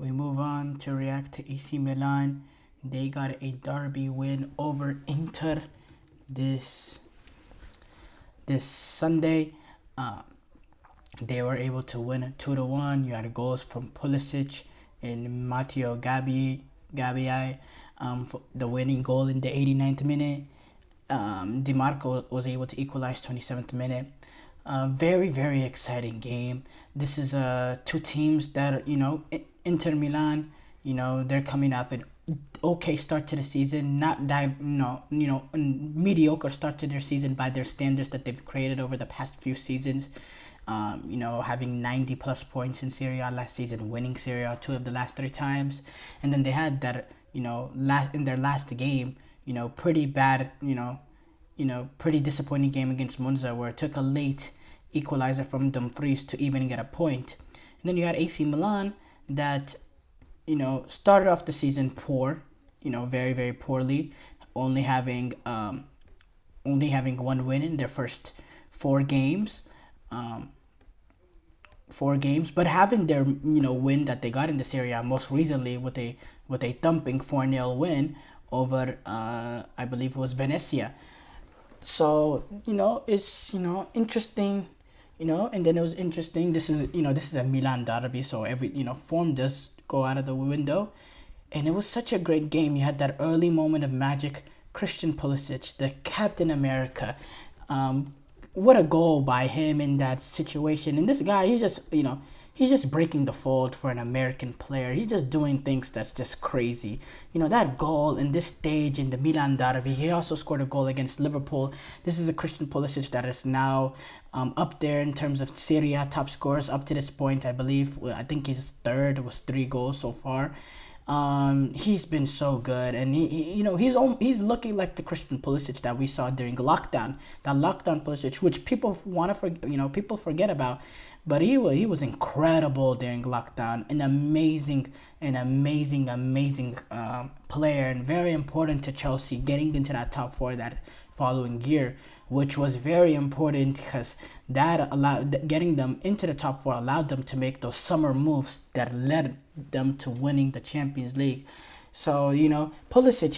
We move on to react to AC Milan. They got a derby win over Inter this this Sunday. Uh, they were able to win 2-1. You had goals from Pulisic and Matteo Gabbi, for the winning goal in the 89th minute. DiMarco was able to equalize 27th minute. Very, very exciting game. This is two teams that, Inter Milan, they're coming off an okay start to the season, not a mediocre start to their season by their standards that they've created over the past few seasons. Having 90 plus points in Serie A last season, winning Serie A two of the last three times, and then they had that, last in their last game, pretty bad, pretty disappointing game against Monza where it took a late equalizer from Dumfries to even get a point. And then you had AC Milan that, started off the season poor, very, very poorly, only having one win in their first four games. But having their win that they got in the Serie A most recently with a thumping 4-0 win over I believe it was Venezia. So it's interesting, and then it was interesting. This is a Milan derby, so every form does go out of the window, and it was such a great game. You had that early moment of magic. Christian Pulisic, the Captain America. What a goal by him in that situation. And this guy, he's just breaking the fold for an American player. He's just doing things that's just crazy. That goal in this stage in the Milan Derby. He also scored a goal against Liverpool. This is a Christian Pulisic that is now up there in terms of Serie A top scorers up to this point. I believe, I think his third was 3 goals so far. He's been so good, and he's looking like the Christian Pulisic that we saw during lockdown. That lockdown Pulisic, which people people forget about, but he was incredible during lockdown. An amazing player, and very important to Chelsea getting into that top 4 that following year, which was very important because that allowed getting them into the top 4 allowed them to make those summer moves that led them to winning the Champions League. So Pulisic,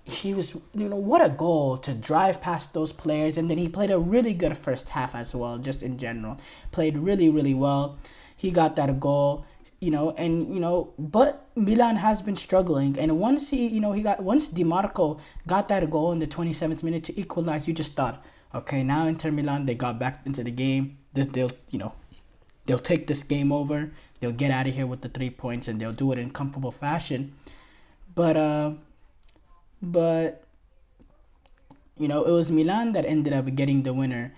he was what a goal to drive past those players, and then he played a really good first half as well. Just in general, played really, really well. He got that goal. But Milan has been struggling, and once once DiMarco got that goal in the 27th minute to equalize, you just thought, okay, now Inter Milan, they got back into the game. They'll take this game over. They'll get out of here with the 3 points, and they'll do it in comfortable fashion. But it was Milan that ended up getting the winner.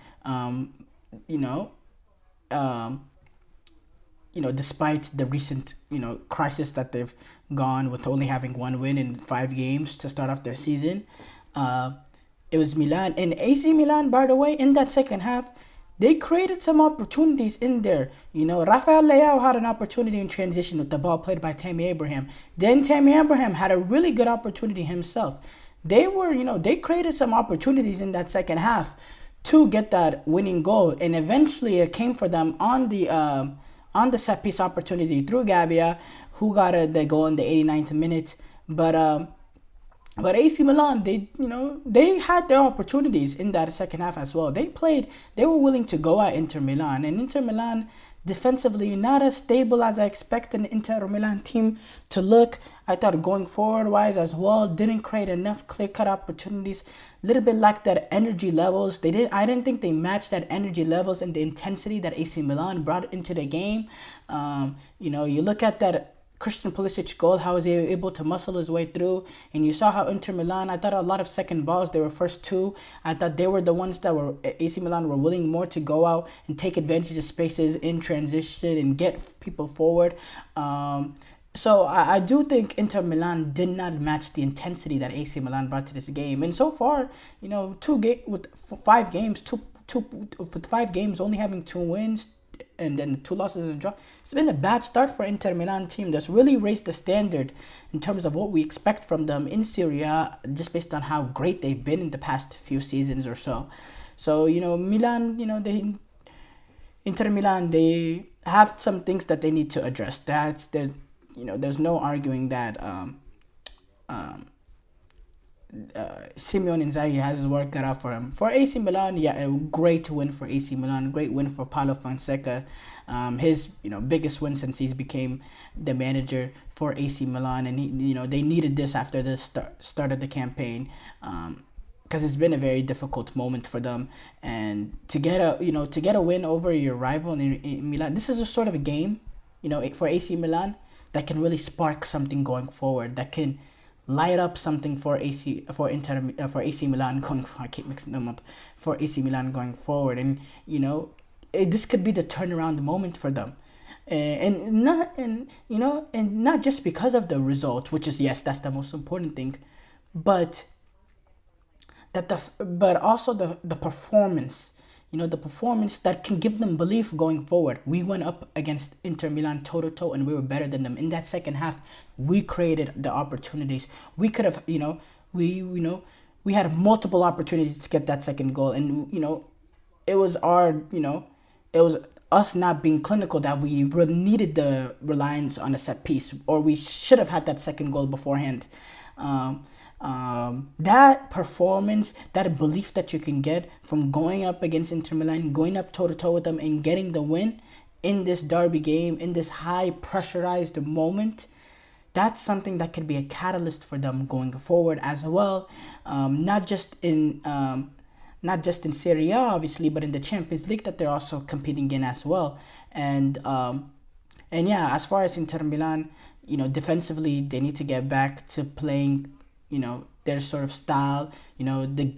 Despite the recent, crisis that they've gone with only having one win in 5 games to start off their season, it was Milan. And AC Milan, by the way, in that second half, they created some opportunities in there. Rafael Leao had an opportunity in transition with the ball played by Tammy Abraham. Then Tammy Abraham had a really good opportunity himself. They created some opportunities in that second half to get that winning goal, and eventually it came for them on the set piece opportunity through Gabbia, who got the goal in the 89th minute. But AC Milan, they had their opportunities in that second half as well. They were willing to go at Inter Milan, and Inter Milan defensively not as stable as I expected an Inter Milan team to look. I thought going forward wise as well, didn't create enough clear-cut opportunities. A little bit like that energy levels. I didn't think they matched that energy levels and the intensity that AC Milan brought into the game. You look at that Christian Pulisic goal, how was he able to muscle his way through, and you saw how Inter Milan, I thought a lot of second balls, they were first 2. I thought they were the ones that AC Milan were willing more to go out and take advantage of spaces in transition and get people forward. So I do think Inter Milan did not match the intensity that AC Milan brought to this game. And so far, with 5 games, only having 2 wins, and then 2 losses and a draw. It's been a bad start for Inter Milan team that's really raised the standard in terms of what we expect from them in Serie A, just based on how great they've been in the past few seasons or so. So, Milan, Inter Milan, they have some things that they need to address. That's the, there's no arguing that Simeone Inzaghi has his work cut out for him. For AC Milan, yeah, a great win for AC Milan, great win for Paulo Fonseca. His biggest win since he's became the manager for AC Milan, and they needed this after the start of the campaign. Because it's been a very difficult moment for them, and to get a win over your rival in Milan, this is a sort of a game, for AC Milan that can really spark something going forward, that can light up something for AC Milan going. I keep mixing them up, for AC Milan going forward, and this could be the turnaround moment for them. And not just because of the result, which is, yes, that's the most important thing, but but also the performance, the performance that can give them belief going forward. We went up against Inter Milan toe to toe, and we were better than them. In that second half, we created the opportunities. We could have, we had multiple opportunities to get that second goal, and it was it was us not being clinical that we really needed the reliance on a set piece, or we should have had that second goal beforehand. That performance, that belief that you can get from going up against Inter Milan, going up toe to toe with them, and getting the win in this derby game, in this high pressurized moment, that's something that could be a catalyst for them going forward as well. Not just in Serie A, obviously, but in the Champions League that they're also competing in as well. And yeah, as far as Inter Milan, defensively they need to get back to playing their sort of style. They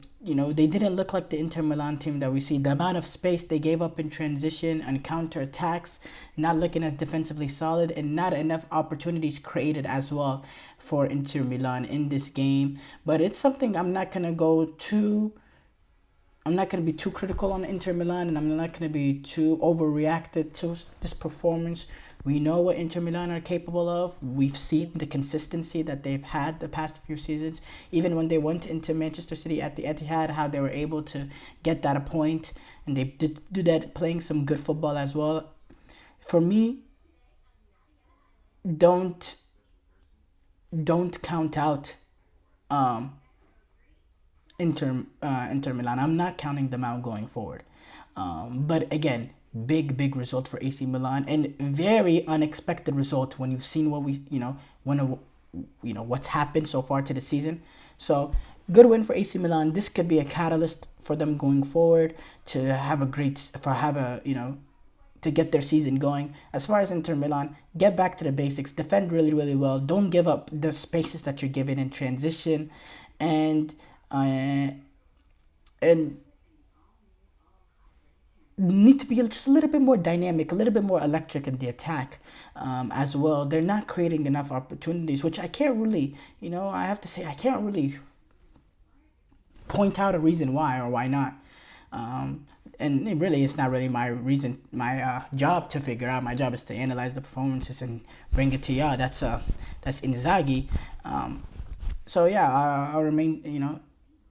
didn't look like the Inter Milan team that we see. The amount of space they gave up in transition and counter attacks, not looking as defensively solid, and not enough opportunities created as well for Inter Milan in this game. But it's something I'm not going to be too critical on Inter Milan, and I'm not going to be too overreacted to this performance. We know what Inter Milan are capable of. We've seen the consistency that they've had the past few seasons. Even when they went into Manchester City at the Etihad, how they were able to get that a point, and they did do that playing some good football as well. For me, don't count out Inter Milan. I'm not counting them out going forward. But again, big result for AC Milan, and very unexpected result when you've seen what what's happened so far to the season. So good win for AC Milan. This could be a catalyst for them going forward to have to get their season going. As far as Inter Milan, get back to the basics, defend really well, don't give up the spaces that you're given in transition, and need to be just a little bit more dynamic, a little bit more electric in the attack as well. They're not creating enough opportunities, which I can't really, I have to say, I can't really point out a reason why or why not. And it's not really my job to figure out. My job is to analyze the performances and bring it to y'all. That's Inzaghi. So yeah, I'll remain,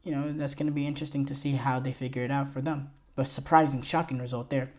that's going to be interesting to see how they figure it out for them. But surprising, shocking result there.